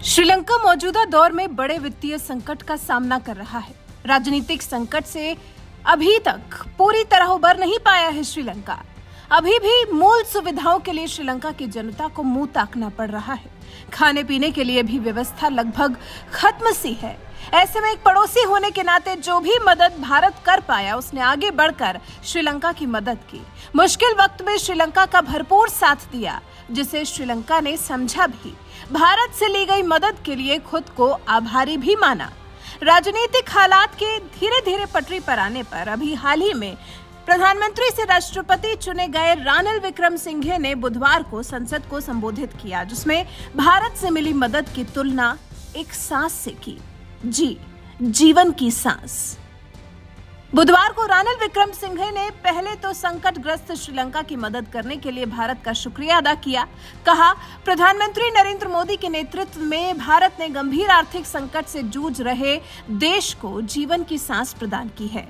श्रीलंका मौजूदा दौर में बड़े वित्तीय संकट का सामना कर रहा है। राजनीतिक संकट से अभी तक पूरी तरह उबर नहीं पाया है श्रीलंका। अभी भी मूल सुविधाओं के लिए श्रीलंका की जनता को मुंह ताकना पड़ रहा है। खाने पीने के लिए भी व्यवस्था लगभग खत्म सी है। ऐसे में एक पड़ोसी होने के नाते जो भी मदद भारत कर पाया उसने आगे बढ़कर श्रीलंका की मदद की। मुश्किल वक्त में श्रीलंका का भरपूर साथ दिया, जिसे श्रीलंका ने समझा भी। भारत से ली गई मदद के लिए खुद को आभारी भी माना। राजनीतिक हालात के धीरे धीरे पटरी पर आने पर अभी हाल ही में प्रधानमंत्री से राष्ट्रपति चुने गए रानिल विक्रमसिंघे ने बुधवार को संसद को संबोधित किया, जिसमें भारत से मिली मदद की तुलना एक सांस से की। जी, जीवन की सांस। बुधवार को रानिल विक्रमसिंघे ने पहले तो संकटग्रस्त श्रीलंका की मदद करने के लिए भारत का शुक्रिया अदा किया। कहा, प्रधानमंत्री नरेंद्र मोदी के नेतृत्व में भारत ने गंभीर आर्थिक संकट से जूझ रहे देश को जीवन की सांस प्रदान की है।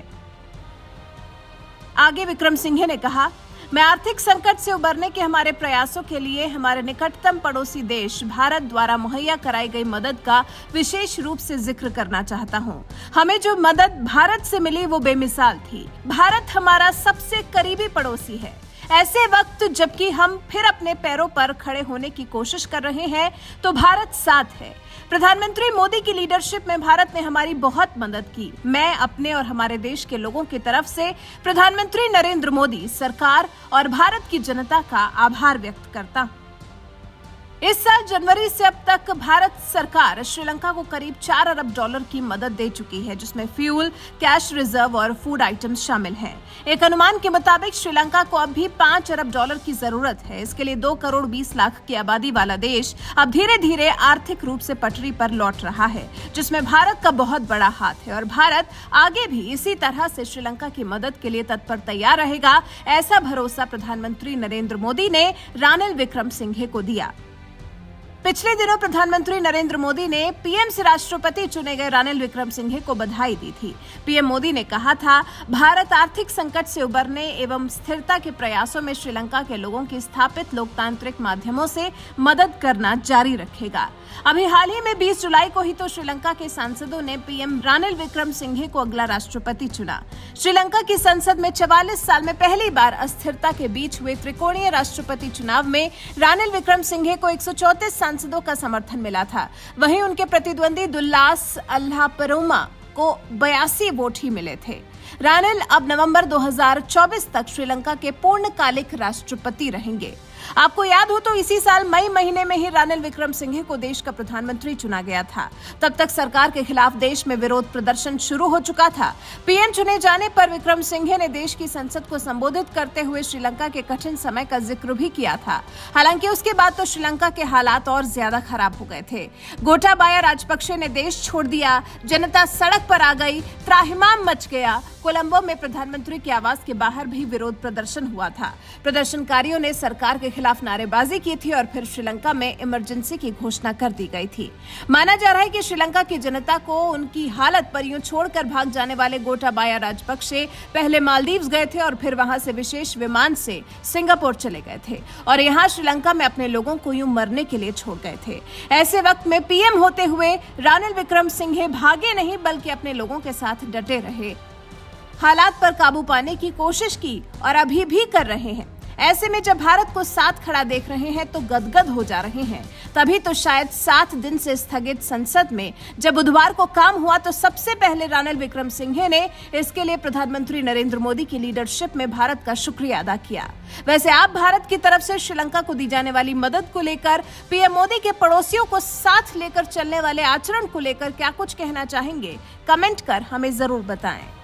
आगे विक्रमसिंघे ने कहा, मैं आर्थिक संकट से उबरने के हमारे प्रयासों के लिए हमारे निकटतम पड़ोसी देश भारत द्वारा मुहैया कराई गई मदद का विशेष रूप से जिक्र करना चाहता हूं। हमें जो मदद भारत से मिली वो बेमिसाल थी। भारत हमारा सबसे करीबी पड़ोसी है। ऐसे वक्त जबकि हम फिर अपने पैरों पर खड़े होने की कोशिश कर रहे हैं तो भारत साथ है। प्रधानमंत्री मोदी की लीडरशिप में भारत ने हमारी बहुत मदद की। मैं अपने और हमारे देश के लोगों की तरफ से प्रधानमंत्री नरेंद्र मोदी सरकार और भारत की जनता का आभार व्यक्त करता हूं। इस साल जनवरी से अब तक भारत सरकार श्रीलंका को करीब $4 अरब की मदद दे चुकी है, जिसमें फ्यूल, कैश रिजर्व और फूड आइटम्स शामिल हैं। एक अनुमान के मुताबिक श्रीलंका को अब भी $5 अरब की जरूरत है। इसके लिए 2 करोड़ 20 लाख की आबादी वाला देश अब धीरे धीरे आर्थिक रूप से पटरी पर लौट रहा है, जिसमें भारत का बहुत बड़ा हाथ है और भारत आगे भी इसी तरह से श्रीलंका की मदद के लिए तत्पर तैयार रहेगा। ऐसा भरोसा प्रधानमंत्री नरेंद्र मोदी ने रानिल विक्रमसिंघे को दिया। पिछले दिनों प्रधानमंत्री नरेंद्र मोदी ने पीएम से राष्ट्रपति चुने गए रानिल विक्रमसिंघे को बधाई दी थी। पीएम मोदी ने कहा था, भारत आर्थिक संकट से उबरने एवं स्थिरता के प्रयासों में श्रीलंका के लोगों की स्थापित लोकतांत्रिक माध्यमों से मदद करना जारी रखेगा। अभी हाल ही में 20 जुलाई को ही तो श्रीलंका के सांसदों ने पीएम रानिल विक्रमसिंघे को अगला राष्ट्रपति चुना। श्रीलंका की संसद में 44 साल में पहली बार अस्थिरता के बीच हुए त्रिकोणीय राष्ट्रपति चुनाव में रानिल विक्रमसिंघे को 134 सांसदों का समर्थन मिला था। वहीं उनके प्रतिद्वंदी दुल्लास अल्लापरुमा को 82 वोट ही मिले थे। रानिल अब नवंबर 2024 तक श्रीलंका के पूर्णकालिक राष्ट्रपति रहेंगे। आपको याद हो तो इसी साल मई महीने में ही रानिल विक्रमसिंघे को देश का प्रधानमंत्री चुना गया था। तब तक सरकार के खिलाफ देश में विरोध प्रदर्शन शुरू हो चुका था। पीएम चुने जाने पर विक्रमसिंघे ने देश की संसद को संबोधित करते हुए श्रीलंका के कठिन समय का जिक्र भी किया था। हालांकि उसके बाद तो श्रीलंका के हालात और ज्यादा खराब हो गए थे। गोटाबाया राजपक्षे ने देश छोड़ दिया, जनता सड़क पर आ गई, त्राहिमाम मच गया। कोलंबो में प्रधानमंत्री के आवास के बाहर भी विरोध प्रदर्शन हुआ था। प्रदर्शनकारियों ने सरकार के खिलाफ नारेबाजी की थी और फिर श्रीलंका में इमरजेंसी की घोषणा कर दी गई थी। माना जा रहा है कि श्रीलंका की जनता को उनकी हालत पर यूं छोड़कर भाग जाने वाले गोटाबाया राजपक्षे पहले मालदीव्स गए थे और फिर वहां से विशेष विमान से सिंगापुर चले गए थे और यहाँ श्रीलंका में अपने लोगों को यूं मरने के लिए छोड़ गए थे। ऐसे वक्त में पीएम होते हुए रानिल विक्रमसिंघे भागे नहीं बल्कि अपने लोगों के साथ डटे रहे, हालात पर काबू पाने की कोशिश की और अभी भी कर रहे हैं। ऐसे में जब भारत को साथ खड़ा देख रहे हैं तो गदगद हो जा रहे हैं। तभी तो शायद 7 दिन से स्थगित संसद में जब बुधवार को काम हुआ तो सबसे पहले रानिल विक्रमसिंघे ने इसके लिए प्रधानमंत्री नरेंद्र मोदी की लीडरशिप में भारत का शुक्रिया अदा किया। वैसे आप भारत की तरफ से श्रीलंका को दी जाने वाली मदद को लेकर, पीएम मोदी के पड़ोसियों को साथ लेकर चलने वाले आचरण को लेकर क्या कुछ कहना चाहेंगे? कमेंट कर हमें जरूर बताएं।